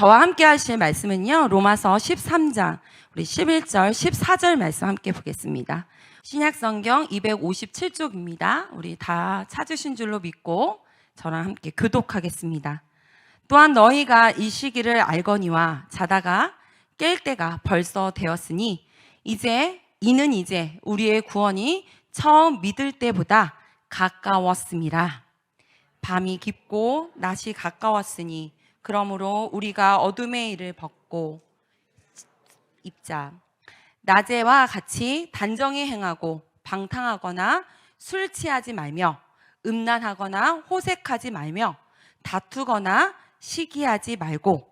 저와 함께 하실 말씀은요, 로마서 13장 우리 11절 14절 말씀 함께 보겠습니다. 신약성경 257쪽입니다. 우리 다 찾으신 줄로 믿고 저랑 함께 교독하겠습니다. 또한 너희가 이 시기를 알거니와 자다가 깰 때가 벌써 되었으니 이는 이제 우리의 구원이 처음 믿을 때보다 가까웠음이라. 밤이 깊고 낮이 가까웠으니 그러므로 우리가 어둠의 일을 벗고 입자. 낮에와 같이 단정히 행하고 방탕하거나 술 취하지 말며 음란하거나 호색하지 말며 다투거나 시기하지 말고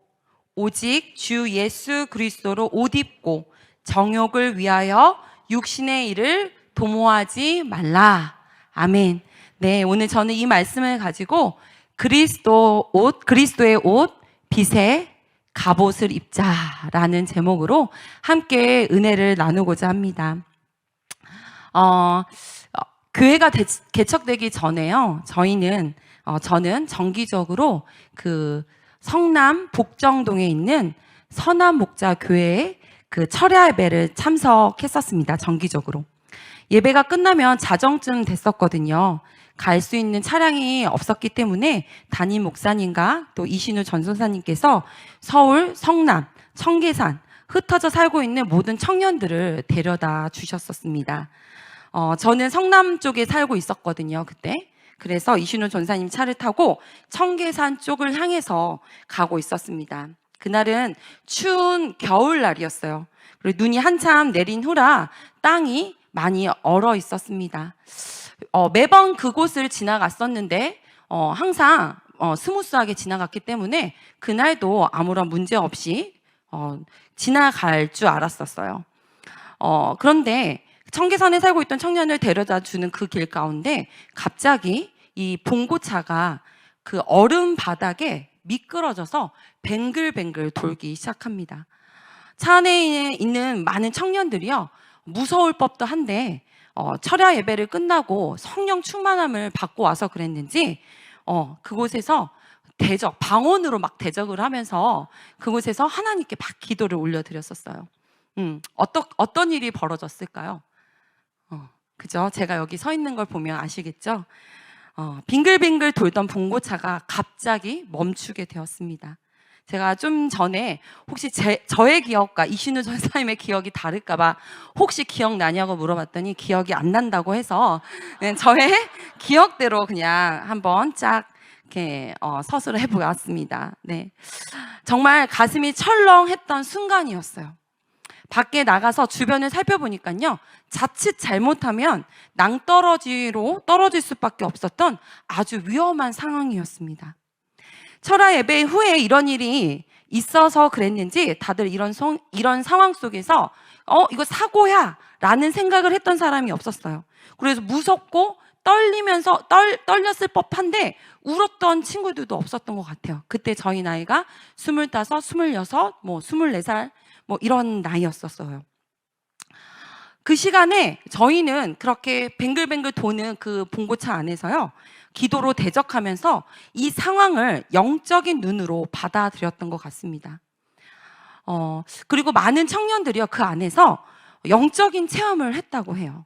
오직 주 예수 그리스도로 옷 입고 정욕을 위하여 육신의 일을 도모하지 말라. 아멘. 네, 오늘 저는 이 말씀을 가지고 그리스도의 옷, 빛의 갑옷을 입자라는 제목으로 함께 은혜를 나누고자 합니다. 교회가 개척되기 전에요. 저는 정기적으로 그 성남 복정동에 있는 선한목자교회의 그 철야 예배를 참석했었습니다. 정기적으로. 예배가 끝나면 자정쯤 됐었거든요. 갈 수 있는 차량이 없었기 때문에 담임 목사님과 또 이신우 전도사님께서 서울, 성남, 청계산 흩어져 살고 있는 모든 청년들을 데려다 주셨었습니다. 저는 성남 쪽에 살고 있었거든요, 그때. 그래서 이신우 전사님 차를 타고 청계산 쪽을 향해서 가고 있었습니다. 그날은 추운 겨울날이었어요. 그리고 눈이 한참 내린 후라 땅이 많이 얼어 있었습니다. 매번 그곳을 지나갔었는데 항상 스무스하게 지나갔기 때문에 그날도 아무런 문제 없이 지나갈 줄 알았었어요. 그런데 청계산에 살고 있던 청년을 데려다 주는 그 길 가운데 갑자기 이 봉고차가 그 얼음 바닥에 미끄러져서 뱅글뱅글 돌기 시작합니다. 차 안에 있는 많은 청년들이요, 무서울 법도 한데 철야 예배를 끝나고 성령 충만함을 받고 와서 그랬는지 그곳에서 방언으로 막 대적을 하면서 그곳에서 하나님께 막 기도를 올려드렸었어요. 어떤 일이 벌어졌을까요? 그죠? 제가 여기 서 있는 걸 보면 아시겠죠? 빙글빙글 돌던 봉고차가 갑자기 멈추게 되었습니다. 제가 좀 전에 혹시 저의 기억과 이신우 전사님의 기억이 다를까봐 혹시 기억나냐고 물어봤더니 기억이 안 난다고 해서 저의 기억대로 그냥 한번 쫙 이렇게 서술을 해보았습니다. 네, 정말 가슴이 철렁했던 순간이었어요. 밖에 나가서 주변을 살펴보니까요, 자칫 잘못하면 낭떠러지로 떨어질 수밖에 없었던 아주 위험한 상황이었습니다. 철야 예배 후에 이런 일이 있어서 그랬는지 다들 이런 상황 속에서 이거 사고야 라는 생각을 했던 사람이 없었어요. 그래서 무섭고 떨렸을 법한데 울었던 친구들도 없었던 것 같아요. 그때 저희 나이가 25, 26, 24살 이런 나이였었어요. 그 시간에 저희는 그렇게 뱅글뱅글 도는 그 봉고차 안에서요, 기도로 대적하면서 이 상황을 영적인 눈으로 받아들였던 것 같습니다. 그리고 많은 청년들이요, 그 안에서 영적인 체험을 했다고 해요.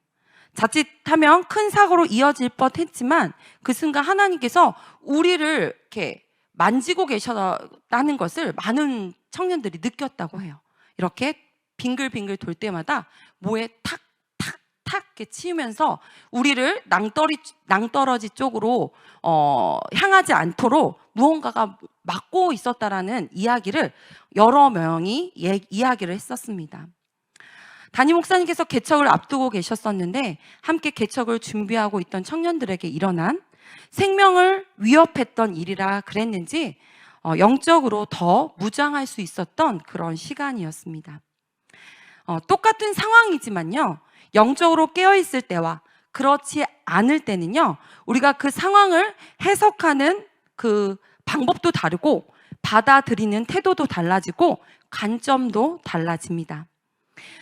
자칫하면 큰 사고로 이어질 뻔했지만 그 순간 하나님께서 우리를 이렇게 만지고 계셨다는 것을 많은 청년들이 느꼈다고 해요. 이렇게 빙글빙글 돌 때마다 뭐에 탁탁탁 이렇게 치면서 우리를 낭떠러지 쪽으로 향하지 않도록 무언가가 막고 있었다라는 이야기를 여러 명이 이야기를 했었습니다. 담임 목사님께서 개척을 앞두고 계셨었는데 함께 개척을 준비하고 있던 청년들에게 일어난 생명을 위협했던 일이라 그랬는지 영적으로 더 무장할 수 있었던 그런 시간이었습니다. 똑같은 상황이지만요, 영적으로 깨어있을 때와 그렇지 않을 때는요, 우리가 그 상황을 해석하는 그 방법도 다르고 받아들이는 태도도 달라지고 관점도 달라집니다.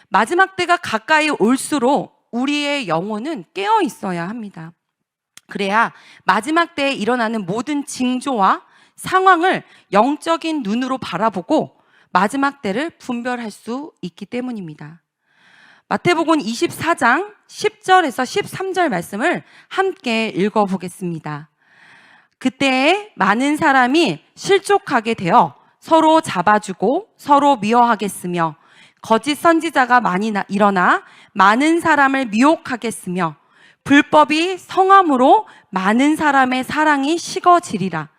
마지막 때가 가까이 올수록 우리의 영혼은 깨어 있어야 합니다. 그래야 마지막 때에 일어나는 모든 징조와 상황을 영적인 눈으로 바라보고 마지막 때를 분별할 수 있기 때문입니다. 마태복음 24장 10절에서 13절 말씀을 함께 읽어보겠습니다. 그때에 많은 사람이 실족하게 되어 서로 잡아주고 서로 미워하겠으며 거짓 선지자가 많이 일어나 많은 사람을 미혹하겠으며 불법이 성함으로 많은 사람의 사랑이 식어지리라.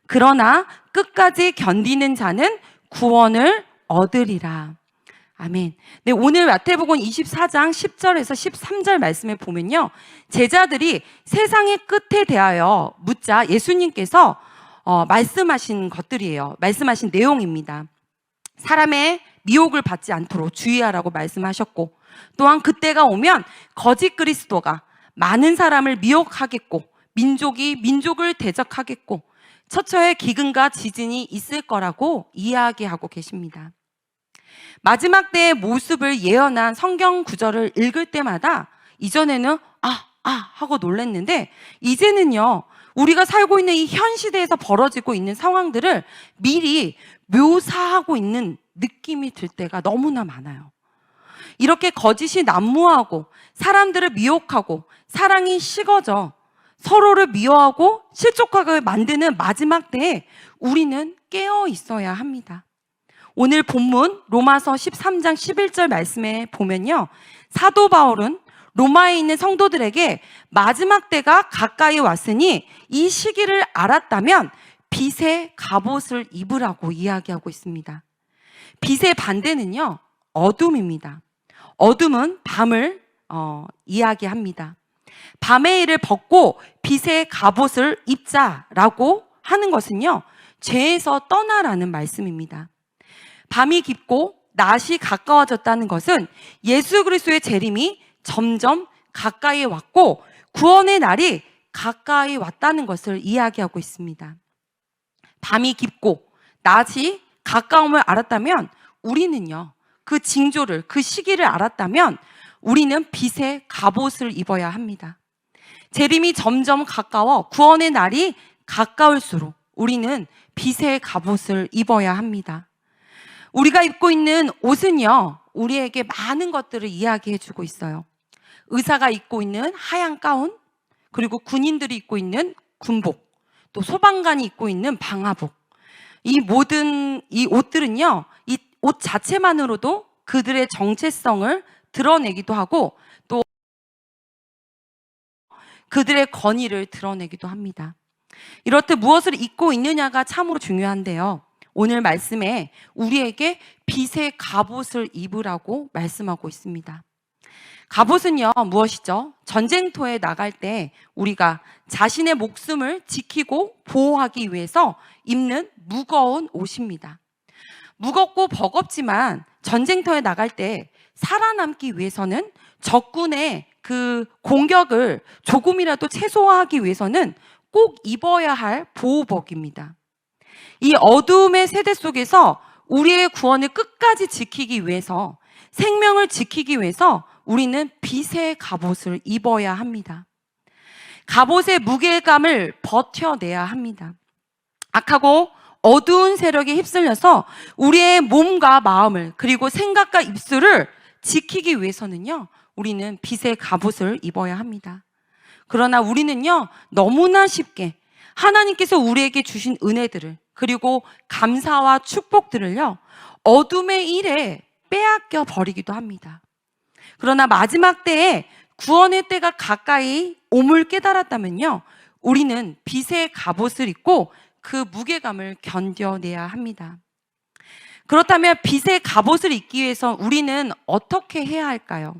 그러나 끝까지 견디는 자는 구원을 얻으리라. 아멘. 네, 오늘 마태복음 24장 10절에서 13절 말씀에 보면요, 제자들이 세상의 끝에 대하여 묻자 예수님께서 말씀하신 것들이에요. 말씀하신 내용입니다. 사람의 미혹을 받지 않도록 주의하라고 말씀하셨고, 또한 그때가 오면 거짓 그리스도가 많은 사람을 미혹하겠고 민족이 민족을 대적하겠고 처처에 기근과 지진이 있을 거라고 이야기하고 계십니다. 마지막 때의 모습을 예언한 성경 구절을 읽을 때마다 이전에는 하고 놀랐는데, 이제는요, 우리가 살고 있는 이 현 시대에서 벌어지고 있는 상황들을 미리 묘사하고 있는 느낌이 들 때가 너무나 많아요. 이렇게 거짓이 난무하고 사람들을 미혹하고 사랑이 식어져 서로를 미워하고 실족하게 만드는 마지막 때에 우리는 깨어 있어야 합니다. 오늘 본문 로마서 13장 11절 말씀에 보면요, 사도 바울은 로마에 있는 성도들에게 마지막 때가 가까이 왔으니 이 시기를 알았다면 빛의 갑옷을 입으라고 이야기하고 있습니다. 빛의 반대는요, 어둠입니다. 어둠은 밤을 이야기합니다. 밤의 일을 벗고 빛의 갑옷을 입자라고 하는 것은요, 죄에서 떠나라는 말씀입니다. 밤이 깊고 낮이 가까워졌다는 것은 예수 그리스도의 재림이 점점 가까이 왔고 구원의 날이 가까이 왔다는 것을 이야기하고 있습니다. 밤이 깊고 낮이 가까움을 알았다면 우리는요, 그 징조를, 그 시기를 알았다면 우리는 빛의 갑옷을 입어야 합니다. 재림이 점점 가까워 구원의 날이 가까울수록 우리는 빛의 갑옷을 입어야 합니다. 우리가 입고 있는 옷은요, 우리에게 많은 것들을 이야기해 주고 있어요. 의사가 입고 있는 하얀 가운, 그리고 군인들이 입고 있는 군복, 또 소방관이 입고 있는 방화복. 이 모든 이 옷들은요, 이 옷 자체만으로도 그들의 정체성을 드러내기도 하고 또 그들의 권위를 드러내기도 합니다. 이렇듯 무엇을 입고 있느냐가 참으로 중요한데요, 오늘 말씀에 우리에게 빛의 갑옷을 입으라고 말씀하고 있습니다. 갑옷은요, 무엇이죠? 전쟁터에 나갈 때 우리가 자신의 목숨을 지키고 보호하기 위해서 입는 무거운 옷입니다. 무겁고 버겁지만 전쟁터에 나갈 때 살아남기 위해서는 적군의 그 공격을 조금이라도 최소화하기 위해서는 꼭 입어야 할 보호복입니다. 이 어둠의 세대 속에서 우리의 구원을 끝까지 지키기 위해서, 생명을 지키기 위해서 우리는 빛의 갑옷을 입어야 합니다. 갑옷의 무게감을 버텨내야 합니다. 악하고 어두운 세력에 휩쓸려서 우리의 몸과 마음을, 그리고 생각과 입술을 지키기 위해서는요, 우리는 빛의 갑옷을 입어야 합니다. 그러나 우리는요, 너무나 쉽게 하나님께서 우리에게 주신 은혜들을, 그리고 감사와 축복들을요, 어둠의 일에 빼앗겨 버리기도 합니다. 그러나 마지막 때에 구원의 때가 가까이 옴을 깨달았다면요, 우리는 빛의 갑옷을 입고 그 무게감을 견뎌내야 합니다. 그렇다면 빛의 갑옷을 입기 위해서 우리는 어떻게 해야 할까요?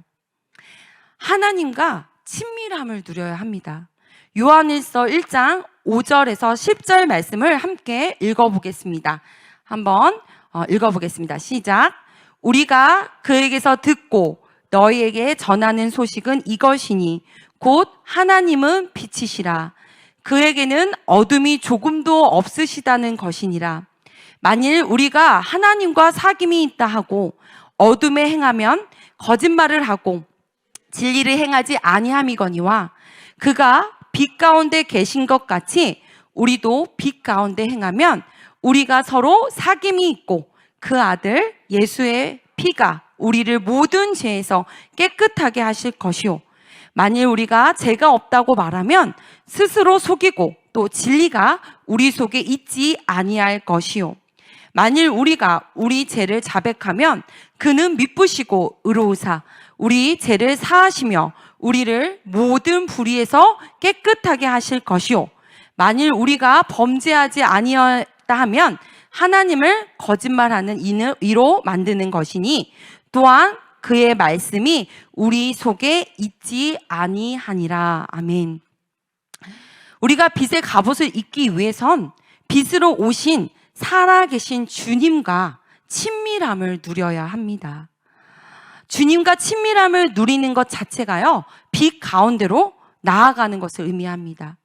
하나님과 친밀함을 누려야 합니다. 요한일서 1장 5절에서 10절 말씀을 함께 읽어보겠습니다. 한번 읽어보겠습니다. 시작. 우리가 그에게서 듣고 너희에게 전하는 소식은 이것이니 곧 하나님은 빛이시라. 그에게는 어둠이 조금도 없으시다는 것이니라. 만일 우리가 하나님과 사귐이 있다 하고 어둠에 행하면 거짓말을 하고 진리를 행하지 아니함이거니와 그가 빛 가운데 계신 것 같이 우리도 빛 가운데 행하면 우리가 서로 사귐이 있고 그 아들 예수의 피가 우리를 모든 죄에서 깨끗하게 하실 것이요. 만일 우리가 죄가 없다고 말하면 스스로 속이고 또 진리가 우리 속에 있지 아니할 것이요. 만일 우리가 우리 죄를 자백하면 그는 미쁘시고 의로우사 우리 죄를 사하시며 우리를 모든 불의에서 깨끗하게 하실 것이요. 만일 우리가 범죄하지 아니하다 하면 하나님을 거짓말하는 이로 만드는 것이니 또한 그의 말씀이 우리 속에 있지 아니하니라. 아멘. 우리가 빛의 갑옷을 입기 위해선 빛으로 오신 살아계신 주님과 친밀함을 누려야 합니다. 주님과 친밀함을 누리는 것 자체가요, 빛 가운데로 나아가는 것을 의미합니다.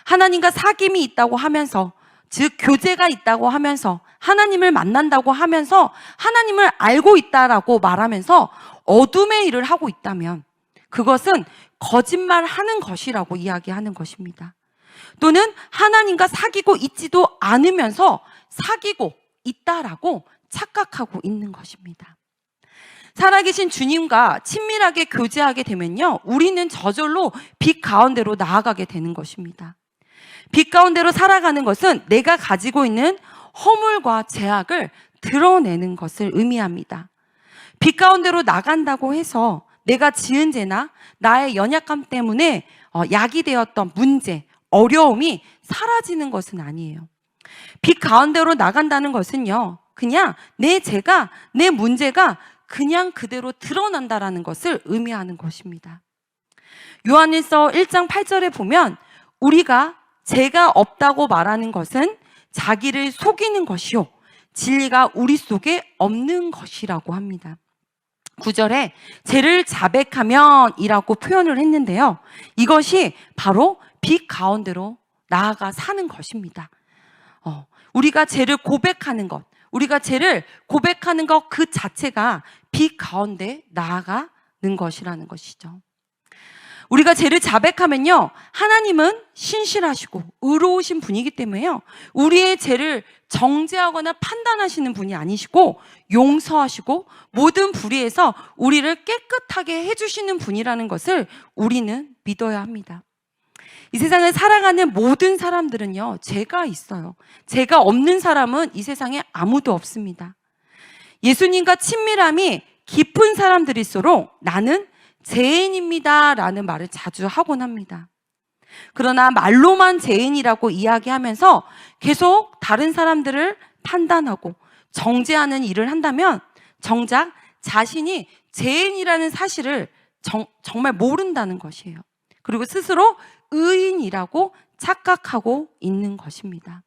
하나님과 사귐이 있다고 하면서, 즉 교제가 있다고 하면서, 하나님을 만난다고 하면서, 하나님을 알고 있다라고 말하면서 어둠의 일을 하고 있다면 그것은 거짓말하는 것이라고 이야기하는 것입니다. 또는 하나님과 사귀고 있지도 않으면서 사귀고 있다라고 착각하고 있는 것입니다. 살아계신 주님과 친밀하게 교제하게 되면요, 우리는 저절로 빛 가운데로 나아가게 되는 것입니다. 빛 가운데로 살아가는 것은 내가 가지고 있는 허물과 죄악을 드러내는 것을 의미합니다. 빛 가운데로 나간다고 해서 내가 지은 죄나 나의 연약함 때문에 약이 되었던 문제, 어려움이 사라지는 것은 아니에요. 빛 가운데로 나간다는 것은요, 그냥 내 죄가, 내 문제가 그냥 그대로 드러난다라는 것을 의미하는 것입니다. 요한일서 1장 8절에 보면 우리가 죄가 없다고 말하는 것은 자기를 속이는 것이요 진리가 우리 속에 없는 것이라고 합니다. 9절에 죄를 자백하면 이라고 표현을 했는데요, 이것이 바로 빛 가운데로 나아가 사는 것입니다. 우리가 죄를 고백하는 것, 우리가 죄를 고백하는 것 그 자체가 빛 가운데 나아가는 것이라는 것이죠. 우리가 죄를 자백하면요, 하나님은 신실하시고 의로우신 분이기 때문에요, 우리의 죄를 정죄하거나 판단하시는 분이 아니시고 용서하시고 모든 불의에서 우리를 깨끗하게 해주시는 분이라는 것을 우리는 믿어야 합니다. 이 세상을 살아가는 모든 사람들은요, 죄가 있어요. 죄가 없는 사람은 이 세상에 아무도 없습니다. 예수님과 친밀함이 깊은 사람들일수록 나는 죄인입니다 라는 말을 자주 하곤 합니다. 그러나 말로만 죄인이라고 이야기하면서 계속 다른 사람들을 판단하고 정죄하는 일을 한다면 정작 자신이 죄인이라는 사실을 정말 모른다는 것이에요. 그리고 스스로 의인이라고 착각하고 있는 것입니다.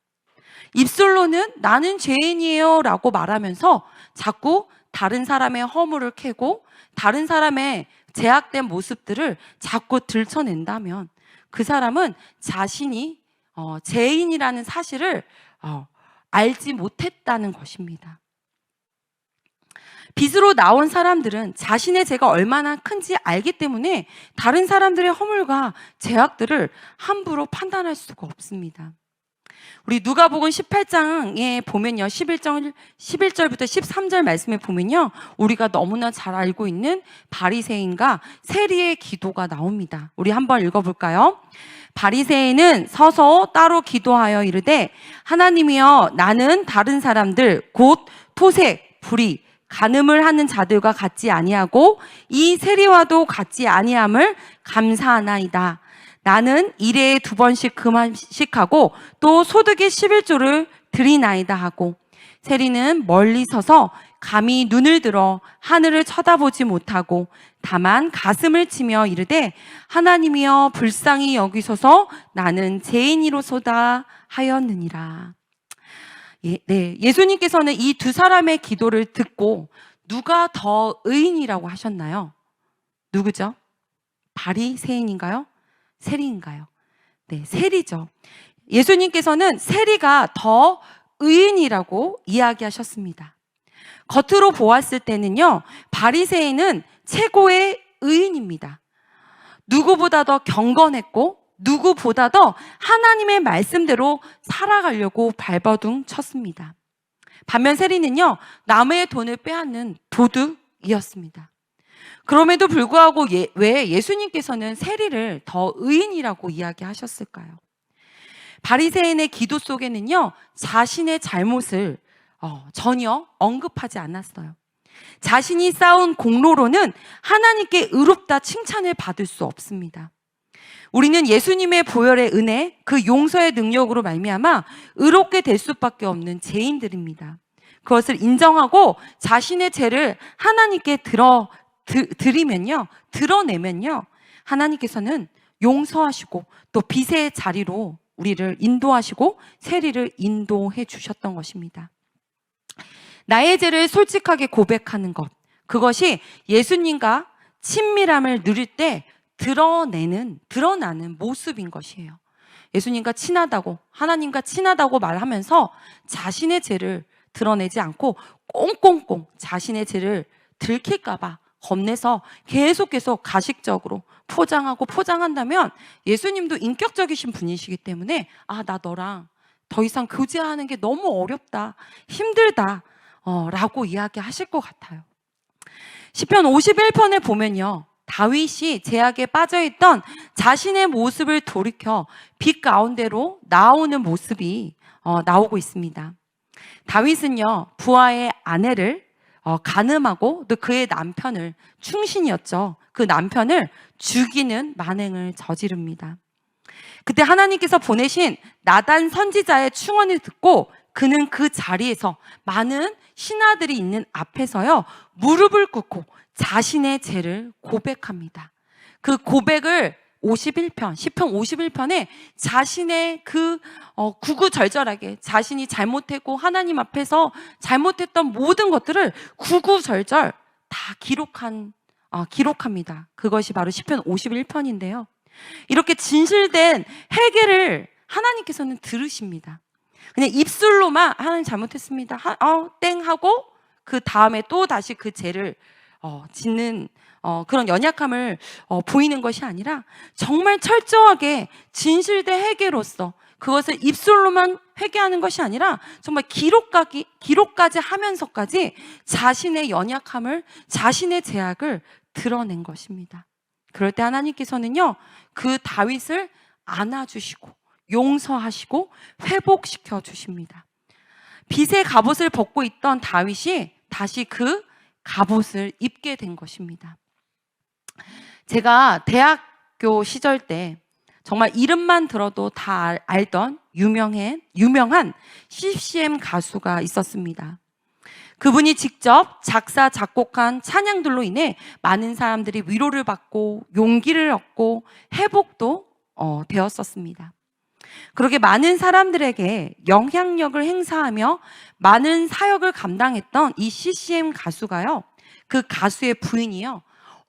입술로는 나는 죄인이에요 라고 말하면서 자꾸 다른 사람의 허물을 캐고 다른 사람의 제약된 모습들을 자꾸 들춰낸다면 그 사람은 자신이 죄인이라는 사실을 알지 못했다는 것입니다. 빛으로 나온 사람들은 자신의 죄가 얼마나 큰지 알기 때문에 다른 사람들의 허물과 죄악들을 함부로 판단할 수가 없습니다. 우리 누가복음 18장에 보면요, 11절부터 13절 말씀에 보면요, 우리가 너무나 잘 알고 있는 바리새인과 세리의 기도가 나옵니다. 우리 한번 읽어볼까요? 바리새인은 서서 따로 기도하여 이르되 하나님이여, 나는 다른 사람들 곧 토색, 불의, 간음을 하는 자들과 같지 아니하고 이 세리와도 같지 아니함을 감사하나이다. 나는 일에 2번씩 금한씩 하고 또 소득의 11조를 드리나이다 하고, 세리는 멀리 서서 감히 눈을 들어 하늘을 쳐다보지 못하고 다만 가슴을 치며 이르되 하나님이여, 불쌍히 여기소서, 나는 죄인이로소다 하였느니라. 예수님께서는 이 두 사람의 기도를 듣고 누가 더 의인이라고 하셨나요? 누구죠? 바리새인인가요? 세리인가요? 네, 세리죠. 예수님께서는 세리가 더 의인이라고 이야기하셨습니다. 겉으로 보았을 때는요, 바리새인은 최고의 의인입니다. 누구보다 더 경건했고 누구보다도 하나님의 말씀대로 살아가려고 발버둥 쳤습니다. 반면 세리는요, 남의 돈을 빼앗는 도둑이었습니다. 그럼에도 불구하고 왜 예수님께서는 세리를 더 의인이라고 이야기하셨을까요? 바리새인의 기도 속에는요, 자신의 잘못을 전혀 언급하지 않았어요. 자신이 쌓은 공로로는 하나님께 의롭다 칭찬을 받을 수 없습니다. 우리는 예수님의 보혈의 은혜, 그 용서의 능력으로 말미암아 의롭게 될 수밖에 없는 죄인들입니다. 그것을 인정하고 자신의 죄를 하나님께 드러내면요, 하나님께서는 용서하시고 또 빛의 자리로 우리를 인도하시고 세리를 인도해 주셨던 것입니다. 나의 죄를 솔직하게 고백하는 것, 그것이 예수님과 친밀함을 누릴 때 드러나는 모습인 것이에요. 예수님과 친하다고, 하나님과 친하다고 말하면서 자신의 죄를 드러내지 않고 꽁꽁꽁 자신의 죄를 들킬까봐 겁내서 계속 가식적으로 포장한다면 예수님도 인격적이신 분이시기 때문에 나 너랑 더 이상 교제하는 게 너무 어렵다, 힘들다 라고 이야기하실 것 같아요. 시편 51편에 보면요, 다윗이 죄악에 빠져있던 자신의 모습을 돌이켜 빛 가운데로 나오는 모습이 나오고 있습니다. 다윗은요, 부하의 아내를 간음하고 또 그의 남편을, 충신이었죠, 그 남편을 죽이는 만행을 저지릅니다. 그때 하나님께서 보내신 나단 선지자의 충언을 듣고 그는 그 자리에서 많은 신하들이 있는 앞에서요, 무릎을 꿇고 자신의 죄를 고백합니다. 그 고백을 시편 51편에 자신의 구구절절하게 자신이 잘못했고 하나님 앞에서 잘못했던 모든 것들을 구구절절 다 기록합니다. 그것이 바로 시편 51편인데요. 이렇게 진실된 회개를 하나님께서는 들으십니다. 그냥 입술로만 하나님 잘못했습니다, 땡 하고 그 다음에 또 다시 그 죄를 짓는 그런 연약함을 보이는 것이 아니라 정말 철저하게 진실된 회개로서 그것을 입술로만 회개하는 것이 아니라 정말 기록까지 하면서까지 자신의 연약함을, 자신의 죄악을 드러낸 것입니다. 그럴 때 하나님께서는요, 그 다윗을 안아주시고 용서하시고 회복시켜 주십니다. 빛의 갑옷을 벗고 있던 다윗이 다시 그 갑옷을 입게 된 것입니다. 제가 대학교 시절 때 정말 이름만 들어도 다 알던 유명한 CCM 가수가 있었습니다. 그분이 직접 작사, 작곡한 찬양들로 인해 많은 사람들이 위로를 받고 용기를 얻고 회복도 되었었습니다. 그렇게 많은 사람들에게 영향력을 행사하며 많은 사역을 감당했던 이 CCM 가수가요, 그 가수의 부인이요,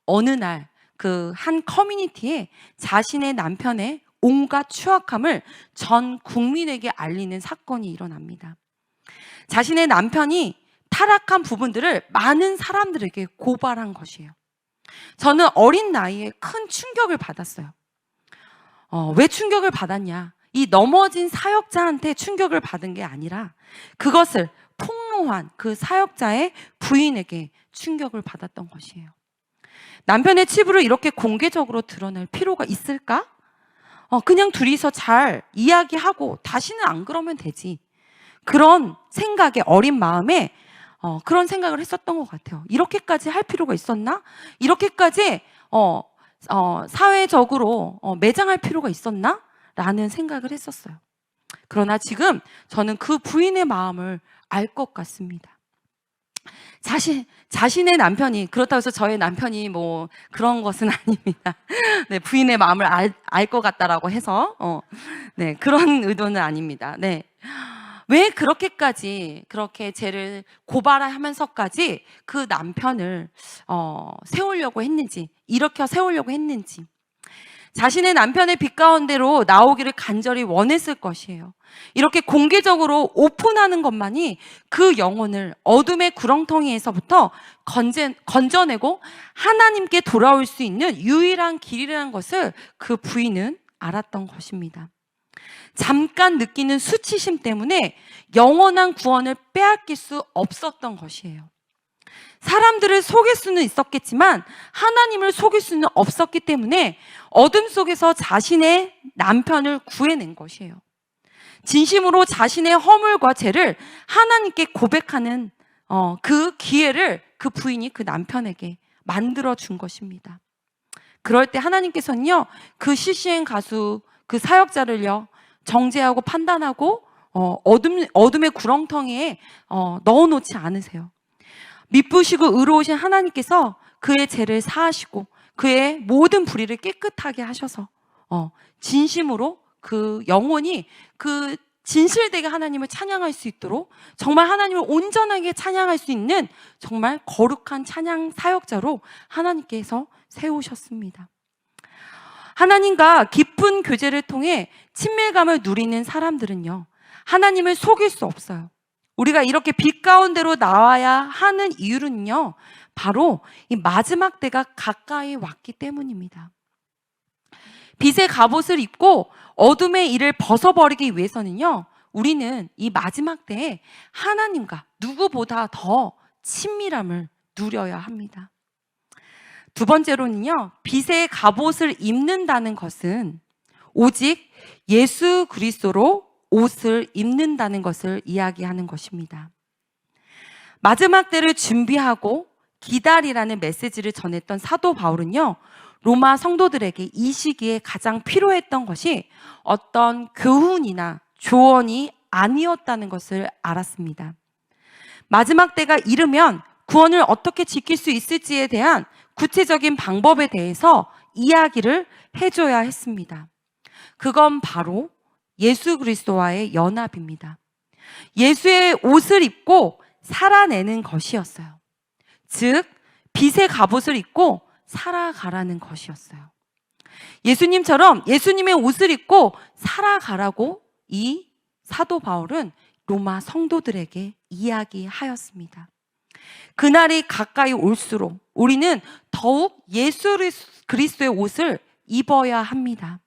어느 날 그 한 커뮤니티에 자신의 남편의 온갖 추악함을 전 국민에게 알리는 사건이 일어납니다. 자신의 남편이 타락한 부분들을 많은 사람들에게 고발한 것이에요. 저는 어린 나이에 큰 충격을 받았어요. 왜 충격을 받았냐? 이 넘어진 사역자한테 충격을 받은 게 아니라 그것을 폭로한 그 사역자의 부인에게 충격을 받았던 것이에요. 남편의 치부를 이렇게 공개적으로 드러낼 필요가 있을까? 그냥 둘이서 잘 이야기하고 다시는 안 그러면 되지. 그런 생각에, 어린 마음에 그런 생각을 했었던 것 같아요. 이렇게까지 할 필요가 있었나? 이렇게까지 사회적으로 매장할 필요가 있었나? 라는 생각을 했었어요. 그러나 지금 저는 그 부인의 마음을 알 것 같습니다. 자신의 남편이, 그렇다고 해서 저의 남편이 뭐 그런 것은 아닙니다. 네, 부인의 마음을 알 것 같다라고 해서 네, 그런 의도는 아닙니다. 네. 왜 그렇게 죄를 고발하면서까지 그 남편을 세우려고 했는지, 일으켜 세우려고 했는지, 자신의 남편의 빛 가운데로 나오기를 간절히 원했을 것이에요. 이렇게 공개적으로 오픈하는 것만이 그 영혼을 어둠의 구렁텅이에서부터 건져내고 하나님께 돌아올 수 있는 유일한 길이라는 것을 그 부인은 알았던 것입니다. 잠깐 느끼는 수치심 때문에 영원한 구원을 빼앗길 수 없었던 것이에요. 사람들을 속일 수는 있었겠지만 하나님을 속일 수는 없었기 때문에 어둠 속에서 자신의 남편을 구해낸 것이에요. 진심으로 자신의 허물과 죄를 하나님께 고백하는 그 기회를 그 부인이 그 남편에게 만들어준 것입니다. 그럴 때 하나님께서는요, 그 실시행 가수 그 사역자를요 정죄하고 판단하고 어둠의 구렁텅이에 넣어놓지 않으세요. 미쁘시고 의로우신 하나님께서 그의 죄를 사하시고 그의 모든 불의를 깨끗하게 하셔서 진심으로 그 영혼이 그 진실되게 하나님을 찬양할 수 있도록 정말 하나님을 온전하게 찬양할 수 있는 정말 거룩한 찬양 사역자로 하나님께서 세우셨습니다. 하나님과 깊은 교제를 통해 친밀감을 누리는 사람들은요, 하나님을 속일 수 없어요. 우리가 이렇게 빛 가운데로 나와야 하는 이유는요, 바로 이 마지막 때가 가까이 왔기 때문입니다. 빛의 갑옷을 입고 어둠의 일을 벗어버리기 위해서는요, 우리는 이 마지막 때에 하나님과 누구보다 더 친밀함을 누려야 합니다. 두 번째로는요, 빛의 갑옷을 입는다는 것은 오직 예수 그리스도로 옷을 입는다는 것을 이야기하는 것입니다. 마지막 때를 준비하고 기다리라는 메시지를 전했던 사도 바울은요, 로마 성도들에게 이 시기에 가장 필요했던 것이 어떤 교훈이나 조언이 아니었다는 것을 알았습니다. 마지막 때가 이르면 구원을 어떻게 지킬 수 있을지에 대한 구체적인 방법에 대해서 이야기를 해줘야 했습니다. 그건 바로 예수 그리스도와의 연합입니다. 예수의 옷을 입고 살아내는 것이었어요. 즉, 빛의 갑옷을 입고 살아가라는 것이었어요. 예수님처럼 예수님의 옷을 입고 살아가라고 이 사도 바울은 로마 성도들에게 이야기하였습니다. 그날이 가까이 올수록 우리는 더욱 예수 그리스도의 옷을 입어야 합니다.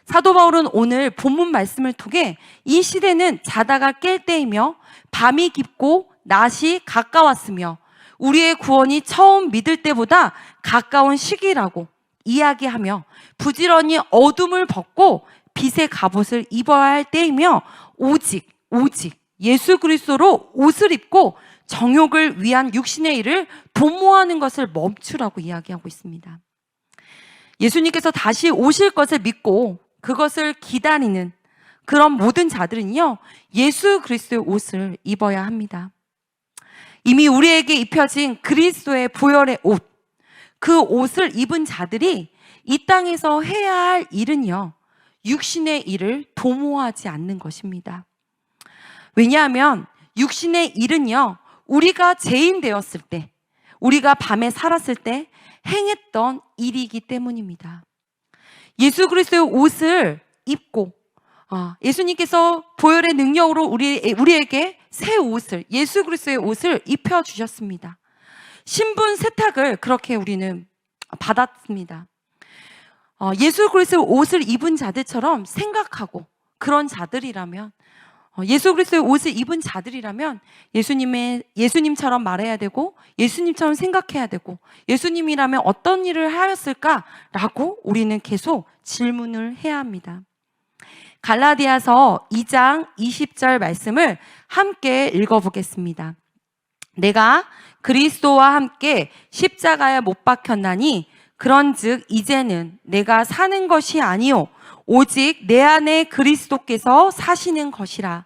사도 바울은 오늘 본문 말씀을 통해 이 시대는 자다가 깰 때이며 밤이 깊고 낮이 가까웠으며 우리의 구원이 처음 믿을 때보다 가까운 시기라고 이야기하며 부지런히 어둠을 벗고 빛의 갑옷을 입어야 할 때이며 오직 예수 그리스도로 옷을 입고 정욕을 위한 육신의 일을 도모하는 것을 멈추라고 이야기하고 있습니다. 예수님께서 다시 오실 것을 믿고 그것을 기다리는 그런 모든 자들은요, 예수 그리스도의 옷을 입어야 합니다. 이미 우리에게 입혀진 그리스도의 보혈의 옷, 그 옷을 입은 자들이 이 땅에서 해야 할 일은요, 육신의 일을 도모하지 않는 것입니다. 왜냐하면 육신의 일은요, 우리가 죄인 되었을 때, 우리가 밤에 살았을 때 행했던 일이기 때문입니다. 예수 그리스도의 옷을 입고 예수님께서 보혈의 능력으로 우리에게 새 옷을, 예수 그리스도의 옷을 입혀주셨습니다. 신분 세탁을 그렇게 우리는 받았습니다. 예수 그리스도의 옷을 입은 자들처럼 생각하고 그런 자들이라면, 예수 그리스도의 옷을 입은 자들이라면 예수님처럼 말해야 되고 예수님처럼 생각해야 되고 예수님이라면 어떤 일을 하였을까라고 우리는 계속 질문을 해야 합니다. 갈라디아서 2장 20절 말씀을 함께 읽어보겠습니다. 내가 그리스도와 함께 십자가에 못 박혔나니 그런즉 이제는 내가 사는 것이 아니요 오직 내 안에 그리스도께서 사시는 것이라.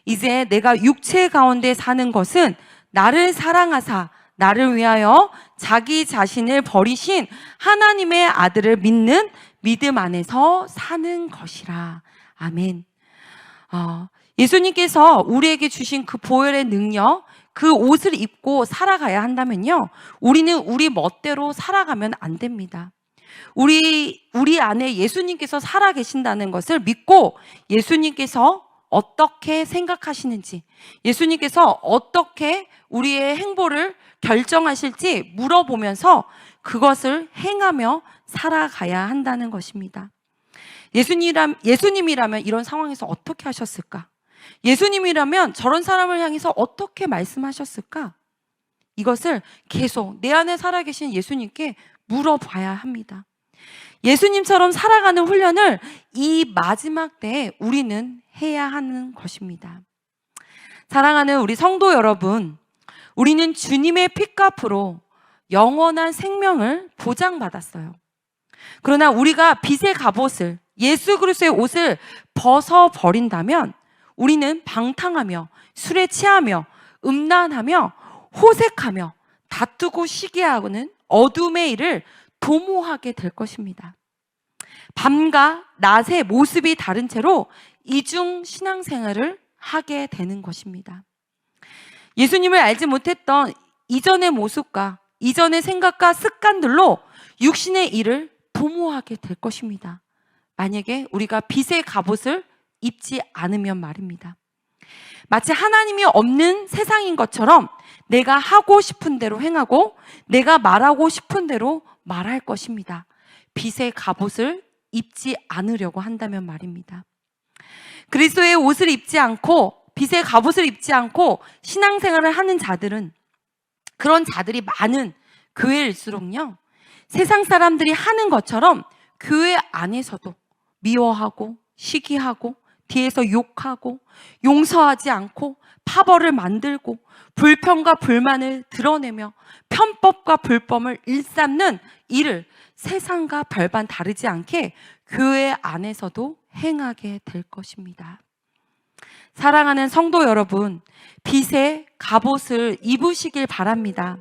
이제 내가 육체 가운데 사는 것은 나를 사랑하사 나를 위하여 자기 자신을 버리신 하나님의 아들을 믿는 믿음 안에서 사는 것이라. 아멘. 예수님께서 우리에게 주신 그 보혈의 능력, 그 옷을 입고 살아가야 한다면요, 우리는 우리 멋대로 살아가면 안 됩니다. 우리 안에 예수님께서 살아 계신다는 것을 믿고 예수님께서 어떻게 생각하시는지, 예수님께서 어떻게 우리의 행보를 결정하실지 물어보면서 그것을 행하며 살아가야 한다는 것입니다. 예수님이라면 이런 상황에서 어떻게 하셨을까? 예수님이라면 저런 사람을 향해서 어떻게 말씀하셨을까? 이것을 계속 내 안에 살아계신 예수님께 물어봐야 합니다. 예수님처럼 살아가는 훈련을 이 마지막 때에 우리는 해야 하는 것입니다. 사랑하는 우리 성도 여러분, 우리는 주님의 핏값으로 영원한 생명을 보장받았어요. 그러나 우리가 빛의 갑옷을, 예수 그리스도의 옷을 벗어버린다면 우리는 방탕하며 술에 취하며 음란하며 호색하며 다투고 시기하고는 어둠의 일을 도모하게 될 것입니다. 밤과 낮의 모습이 다른 채로 이중 신앙생활을 하게 되는 것입니다. 예수님을 알지 못했던 이전의 모습과 이전의 생각과 습관들로 육신의 일을 도모하게 될 것입니다. 만약에 우리가 빛의 갑옷을 입지 않으면 말입니다. 마치 하나님이 없는 세상인 것처럼 내가 하고 싶은 대로 행하고 내가 말하고 싶은 대로 말할 것입니다. 빛의 갑옷을 입지 않으려고 한다면 말입니다. 그리스도의 옷을 입지 않고 빛의 갑옷을 입지 않고 신앙생활을 하는 자들은, 그런 자들이 많은 교회일수록요, 세상 사람들이 하는 것처럼 교회 안에서도 미워하고 시기하고 뒤에서 욕하고 용서하지 않고 파벌을 만들고 불평과 불만을 드러내며 편법과 불법을 일삼는 일을 세상과 별반 다르지 않게 교회 안에서도 행하게 될 것입니다. 사랑하는 성도 여러분, 빛의 갑옷을 입으시길 바랍니다.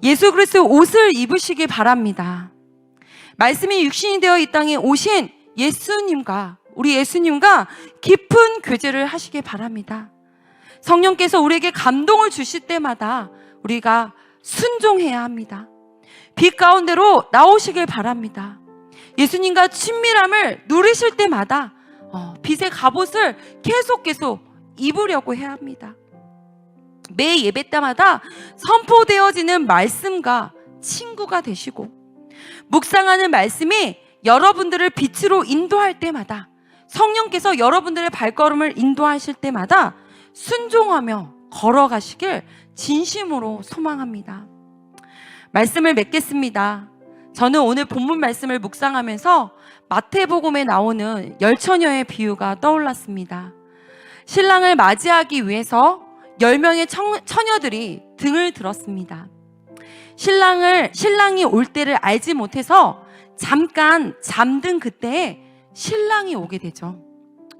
예수 그리스도의 옷을 입으시길 바랍니다. 말씀이 육신이 되어 이 땅에 오신 우리 예수님과 깊은 교제를 하시길 바랍니다. 성령께서 우리에게 감동을 주실 때마다 우리가 순종해야 합니다. 빛 가운데로 나오시길 바랍니다. 예수님과 친밀함을 누리실 때마다 빛의 갑옷을 계속 입으려고 해야 합니다. 매 예배 때마다 선포되어지는 말씀과 친구가 되시고, 묵상하는 말씀이 여러분들을 빛으로 인도할 때마다, 성령께서 여러분들의 발걸음을 인도하실 때마다 순종하며 걸어가시길 진심으로 소망합니다. 말씀을 맺겠습니다. 저는 오늘 본문 말씀을 묵상하면서 마태복음에 나오는 열처녀의 비유가 떠올랐습니다. 신랑을 맞이하기 위해서 10명의 처녀들이 등을 들었습니다. 신랑이 올 때를 알지 못해서 잠깐 잠든 그때에 신랑이 오게 되죠.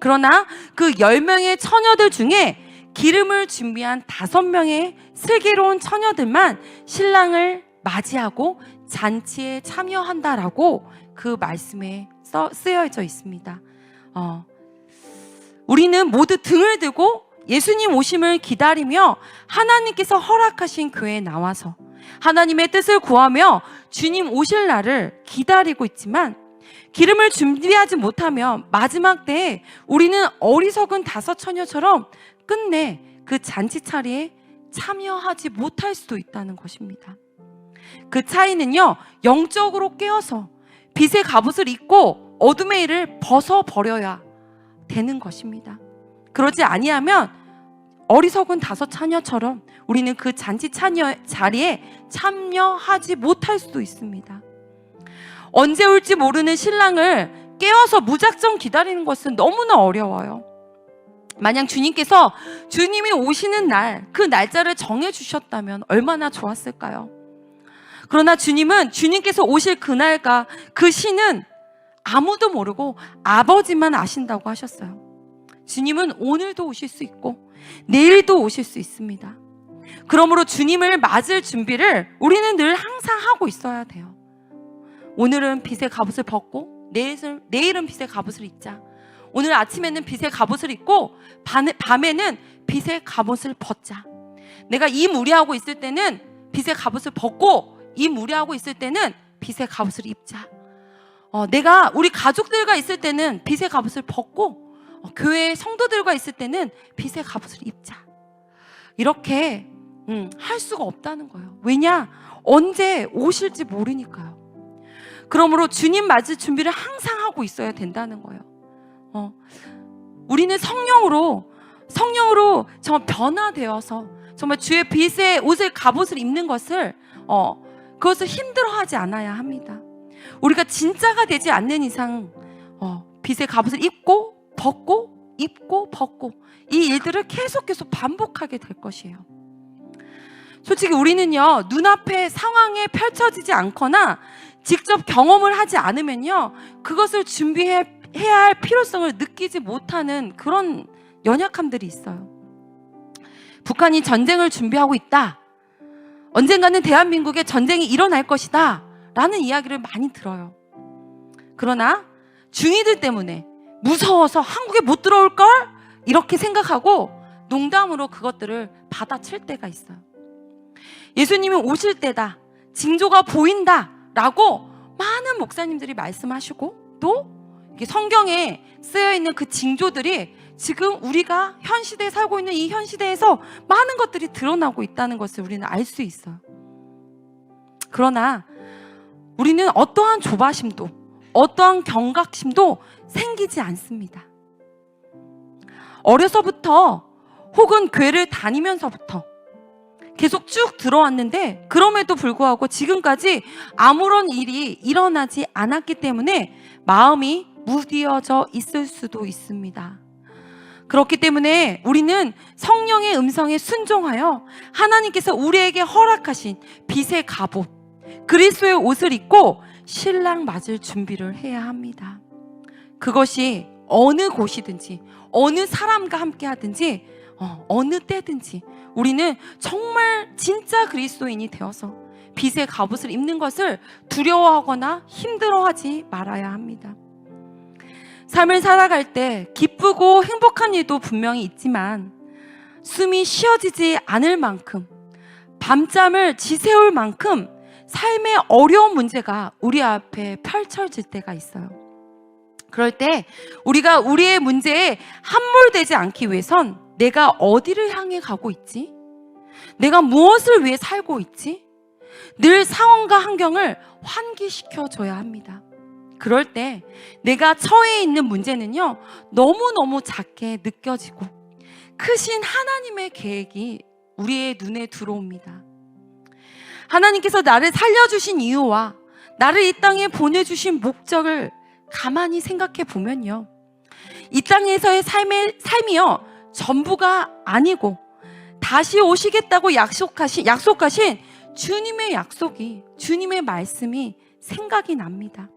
그러나 그 10명의 처녀들 중에 기름을 준비한 5명의 슬기로운 처녀들만 신랑을 맞이하고 잔치에 참여한다라고 그 말씀에 쓰여져 있습니다. 우리는 모두 등을 들고 예수님 오심을 기다리며 하나님께서 허락하신 교회에 나와서 하나님의 뜻을 구하며 주님 오실 날을 기다리고 있지만, 기름을 준비하지 못하면 마지막 때에 우리는 어리석은 5 처녀처럼 끝내 그 잔치 차례에 참여하지 못할 수도 있다는 것입니다. 그 차이는요, 영적으로 깨어서 빛의 갑옷을 입고 어둠의 일을 벗어버려야 되는 것입니다. 그러지 아니하면 어리석은 5 처녀처럼 우리는 그 잔치 자리에 참여하지 못할 수도 있습니다. 언제 올지 모르는 신랑을 깨어서 무작정 기다리는 것은 너무나 어려워요. 만약 주님께서 주님이 오시는 날, 그 날짜를 정해주셨다면 얼마나 좋았을까요? 그러나 주님께서 오실 그날과 그 시는 아무도 모르고 아버지만 아신다고 하셨어요. 주님은 오늘도 오실 수 있고 내일도 오실 수 있습니다. 그러므로 주님을 맞을 준비를 우리는 늘 항상 하고 있어야 돼요. 오늘은 빛의 갑옷을 벗고 내일은 빛의 갑옷을 입자. 오늘 아침에는 빛의 갑옷을 입고 밤에는 빛의 갑옷을 벗자. 내가 이 무리하고 있을 때는 빛의 갑옷을 벗고 이 무리하고 있을 때는 빛의 갑옷을 입자. 내가 우리 가족들과 있을 때는 빛의 갑옷을 벗고 교회 성도들과 있을 때는 빛의 갑옷을 입자. 이렇게 할 수가 없다는 거예요. 왜냐? 언제 오실지 모르니까요. 그러므로 주님 맞을 준비를 항상 하고 있어야 된다는 거예요. 우리는 성령으로 정말 변화되어서 정말 주의 빛의 옷을 갑옷을 입는 것을 그것을 힘들어하지 않아야 합니다. 우리가 진짜가 되지 않는 이상 빛의 갑옷을 입고 벗고 입고 벗고 이 일들을 계속 반복하게 될 것이에요. 솔직히 우리는요, 눈앞에 상황에 펼쳐지지 않거나 직접 경험을 하지 않으면요, 그것을 준비해야 할 필요성을 느끼지 못하는 그런 연약함들이 있어요. 북한이 전쟁을 준비하고 있다, 언젠가는 대한민국에 전쟁이 일어날 것이다 라는 이야기를 많이 들어요. 그러나 중이들 때문에 무서워서 한국에 못 들어올걸? 이렇게 생각하고 농담으로 그것들을 받아칠 때가 있어요. 예수님이 오실 때다, 징조가 보인다 라고 많은 목사님들이 말씀하시고, 또 이게 성경에 쓰여있는 그 징조들이 지금 우리가 현 시대에 살고 있는 이 현 시대에서 많은 것들이 드러나고 있다는 것을 우리는 알 수 있어요. 그러나 우리는 어떠한 조바심도 어떠한 경각심도 생기지 않습니다. 어려서부터 혹은 교회를 다니면서부터 계속 쭉 들어왔는데, 그럼에도 불구하고 지금까지 아무런 일이 일어나지 않았기 때문에 마음이 무디어져 있을 수도 있습니다. 그렇기 때문에 우리는 성령의 음성에 순종하여 하나님께서 우리에게 허락하신 빛의 갑옷, 그리스도의 옷을 입고 신랑 맞을 준비를 해야 합니다. 그것이 어느 곳이든지 어느 사람과 함께 하든지 어느 때든지 우리는 정말 진짜 그리스도인이 되어서 빛의 갑옷을 입는 것을 두려워하거나 힘들어하지 말아야 합니다. 삶을 살아갈 때 기쁘고 행복한 일도 분명히 있지만 숨이 쉬어지지 않을 만큼, 밤잠을 지새울 만큼 삶의 어려운 문제가 우리 앞에 펼쳐질 때가 있어요. 그럴 때 우리가 우리의 문제에 함몰되지 않기 위해선 내가 어디를 향해 가고 있지? 내가 무엇을 위해 살고 있지? 늘 상황과 환경을 환기시켜줘야 합니다. 그럴 때 내가 처해 있는 문제는요, 너무너무 작게 느껴지고 크신 하나님의 계획이 우리의 눈에 들어옵니다. 하나님께서 나를 살려주신 이유와 나를 이 땅에 보내주신 목적을 가만히 생각해 보면요, 이 땅에서의 삶이요 전부가 아니고 다시 오시겠다고 약속하신 주님의 약속이, 주님의 말씀이 생각이 납니다.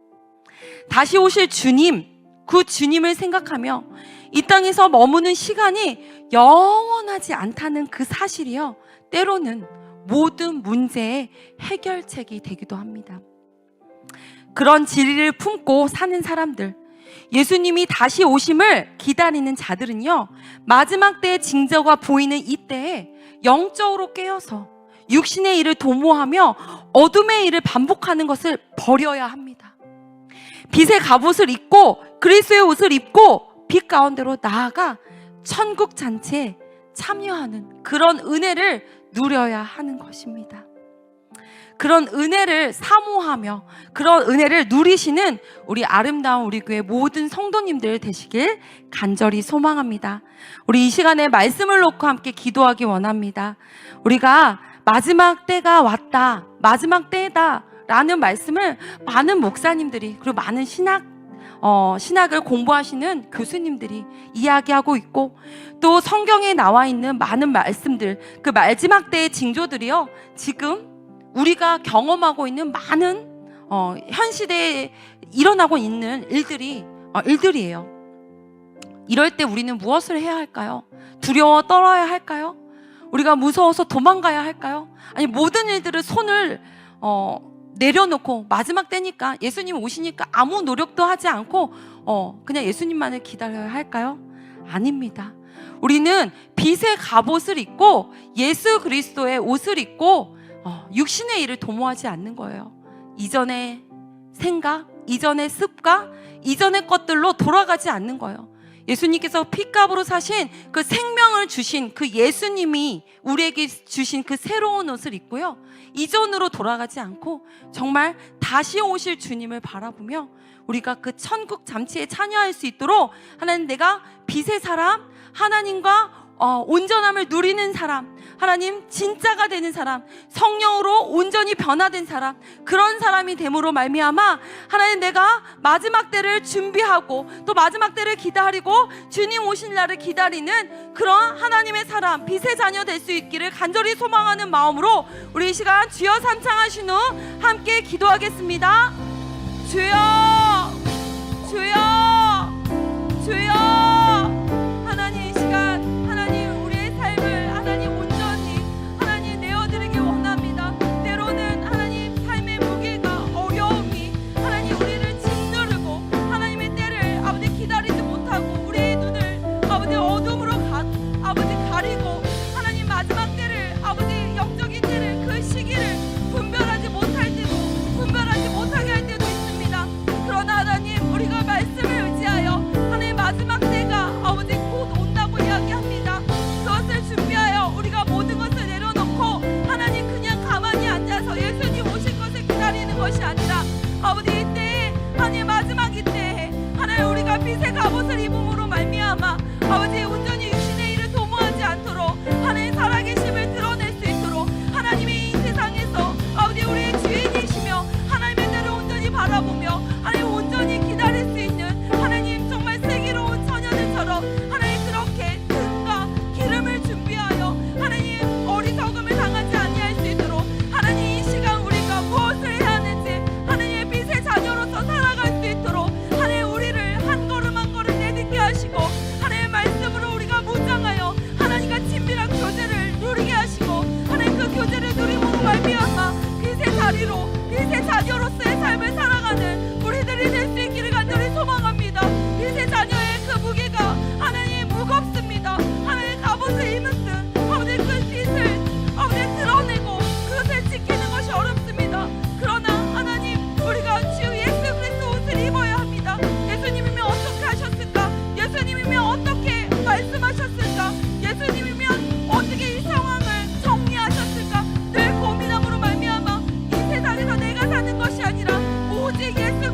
다시 오실 주님, 그 주님을 생각하며 이 땅에서 머무는 시간이 영원하지 않다는 그 사실이요, 때로는 모든 문제의 해결책이 되기도 합니다. 그런 진리를 품고 사는 사람들, 예수님이 다시 오심을 기다리는 자들은요, 마지막 때의 징조가 보이는 이때에 영적으로 깨어서 육신의 일을 도모하며 어둠의 일을 반복하는 것을 버려야 합니다. 빛의 갑옷을 입고 그리스도의 옷을 입고 빛 가운데로 나아가 천국 잔치에 참여하는 그런 은혜를 누려야 하는 것입니다. 그런 은혜를 사모하며 그런 은혜를 누리시는 우리 아름다운 우리 교회 모든 성도님들 되시길 간절히 소망합니다. 우리 이 시간에 말씀을 놓고 함께 기도하기 원합니다. 우리가 마지막 때가 왔다, 마지막 때다 라는 말씀을 많은 목사님들이, 그리고 많은 신학을 공부하시는 교수님들이 이야기하고 있고, 또 성경에 나와 있는 많은 말씀들, 그 마지막 때의 징조들이요, 지금 우리가 경험하고 있는 많은 현 시대에 일어나고 있는 일들이에요. 이럴 때 우리는 무엇을 해야 할까요? 두려워 떨어야 할까요? 우리가 무서워서 도망가야 할까요? 아니, 모든 일들을 손을 내려놓고 마지막 때니까, 예수님 오시니까 아무 노력도 하지 않고 그냥 예수님만을 기다려야 할까요? 아닙니다. 우리는 빛의 갑옷을 입고 예수 그리스도의 옷을 입고 육신의 일을 도모하지 않는 거예요. 이전의 생각, 이전의 습관, 이전의 것들로 돌아가지 않는 거예요. 예수님께서 핏값으로 사신 그 생명을 주신 그 예수님이 우리에게 주신 그 새로운 옷을 입고요, 이전으로 돌아가지 않고 정말 다시 오실 주님을 바라보며 우리가 그 천국 잠치에 참여할 수 있도록, 하나님, 내가 빛의 사람, 하나님과 온전함을 누리는 사람, 하나님 진짜가 되는 사람, 성령으로 온전히 변화된 사람, 그런 사람이 됨으로 말미암아 하나님, 내가 마지막 때를 준비하고 또 마지막 때를 기다리고 주님 오실 날을 기다리는 그런 하나님의 사람, 빛의 자녀 될 수 있기를 간절히 소망하는 마음으로 우리 이 시간 주여 삼창하신 후 함께 기도하겠습니다. 주여, 주여, 주여. 하나님, 이 시간 하나님 우리의 삶을 하나님 온전히 하나님 내어드리기 원합니다. 때로는 하나님 삶의 무게가, 어려움이 하나님 우리를 짓누르고 하나님의 때를 아버지 기다리지 못하고 우리의 눈을 아버지 어둠으로 아버지 가리고 하나님 마지막 때를, 아버지 영적인 때를, 그 시기를 분별하지 못하게 할 때도 있습니다. 그러나 하나님, 우리가 말씀을 의지하여 하나님 마지막 때가 아버지 곧 온다고 이야기합니다. 그것을 준비하여 우리가 모든 것을 내려놓고 하나님 그냥 가만히 앉아서 예수님 오실 것을 기다리는 것이 아니라 아버지 이때에, 하나님 마지막 이때에 하나님 우리가 빛의 갑옷을 입음으로 말미암아 아버지 온전히 육신의 일을 도모하지 않도록 하나님 살아계심을 드러낼 수 있도록 하나님이 이 세상에서 아버지 우리의 주인이시며 하나님의 때를 온전히 바라보며 하나님 온전히 기다릴 수 있는 하나님 정말 슬기로운 처녀들처럼 하나님 그렇게 등과 기름을 준비하여 하나님 어리석음을 당하지 아니할 수 있도록 하나님 이 시간 우리가 무엇을 해야 하는지 하나님의 빛의 자녀로서 살아갈 수 있도록 하나님 우리를 한 걸음 한 걸음 내딛게 하시고 하나님의 말씀으로 우리가 무장하여 하나님과 친밀한 교제를 누리게 하시고 하나님 그 교제를 누림으로 말미암아 빛의 자리로, 빛의 자녀로서의 삶을 살아가는 우리들이 될 수 있기를 간절히 소망합니다. 빛의 자녀의 그 무게가 하나님 무겁습니다. 하나님 갑옷을 입는 듯 아버지 그 빛을 아버지 드러내고 그것을 지키는 것이 어렵습니다. 그러나 하나님 우리가 주 예수 그리스도 옷을 입어야 합니다. 예수님이면 어떻게 하셨을까? 예수님이면 어떻게 말씀하셨을까? 예수님이면 어떻게 이 상황을 정리하셨을까? 늘 고민함으로 말미암아 이 세상에서 내가 사는 것이 아니라 오직 예수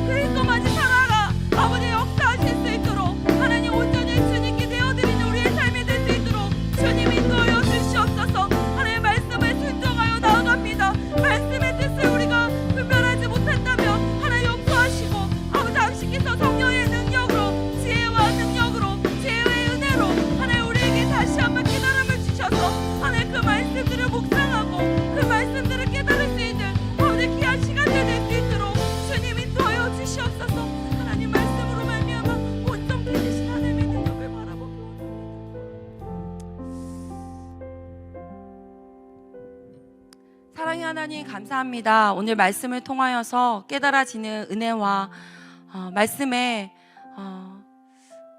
그리스도만이 살아가 아버지 역사하실 수 있도록 하나님 온전히 주님께 되어드리는 우리의 삶이 될 수 있도록 주님 인도하여 주시옵소서. 하나님의 말씀을 순종하여 나아갑니다. 말씀의 뜻을 우리가 분별하지 못한다면 하나님 용서하시고 아버지 당신께서 성령의 능력으로, 지혜와 능력으로, 지혜의 은혜로 하나님 우리에게 다시 한번 깨달음을 주셔서 하나님 그 말씀들을 묵상하고 그 말씀들을 깨달을 수 있는 아버지 귀한 시간이 될 수 있도록 주님 인도하여 주시옵소서. 하나님 말씀으로 말미암아 온전케 되신 하나님의 능력을 바라보기 원합니다. 사랑의 하나님 감사합니다. 오늘 말씀을 통하여서 깨달아지는 은혜와 말씀에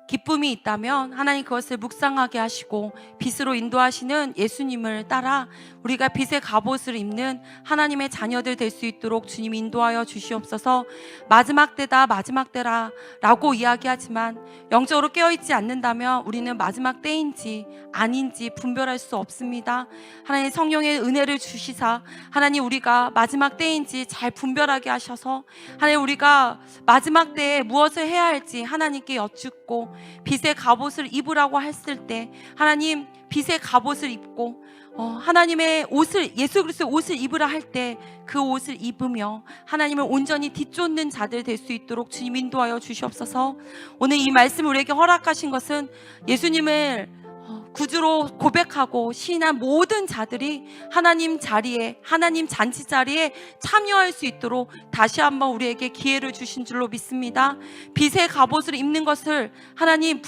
기쁨이 있다면 하나님 그것을 묵상하게 하시고 빛으로 인도하시는 예수님을 따라 우리가 빛의 갑옷을 입는 하나님의 자녀들 될 수 있도록 주님 인도하여 주시옵소서. 마지막 때다, 마지막 때라 라고 이야기하지만 영적으로 깨어있지 않는다면 우리는 마지막 때인지 아닌지 분별할 수 없습니다. 하나님 성령의 은혜를 주시사 하나님 우리가 마지막 때인지 잘 분별하게 하셔서 하나님 우리가 마지막 때에 무엇을 해야 할지 하나님께 여쭙고 빛의 갑옷을 입으라고 했을 때 하나님 빛의 갑옷을 입고 하나님의 옷을, 예수 그리스도의 옷을 입으라 할 때 그 옷을 입으며 하나님을 온전히 뒤쫓는 자들 될 수 있도록 주님 인도하여 주시옵소서. 오늘 이 말씀을 우리에게 허락하신 것은 예수님을 구주로 고백하고 시인한 모든 자들이 하나님 자리에, 하나님 잔치 자리에 참여할 수 있도록 다시 한번 우리에게 기회를 주신 줄로 믿습니다. 빛의 갑옷을 입는 것을 하나님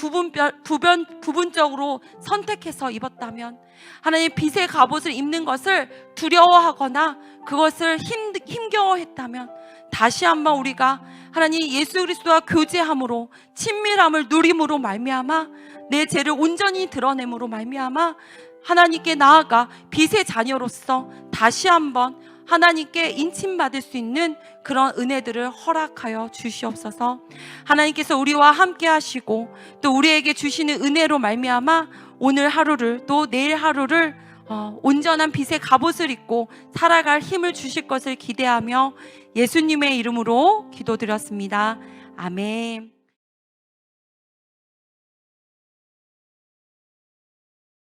부분적으로 선택해서 입었다면 하나님 빛의 갑옷을 입는 것을 두려워하거나 그것을 힘겨워했다면 다시 한번 우리가 하나님 예수 그리스도와 교제함으로 친밀함을 누림으로 말미암아 내 죄를 온전히 드러냄으로 말미암아 하나님께 나아가 빛의 자녀로서 다시 한번 하나님께 인침받을 수 있는 그런 은혜들을 허락하여 주시옵소서. 하나님께서 우리와 함께 하시고 또 우리에게 주시는 은혜로 말미암아 오늘 하루를 또 내일 하루를 온전한 빛의 갑옷을 입고 살아갈 힘을 주실 것을 기대하며 예수님의 이름으로 기도드렸습니다. 아멘.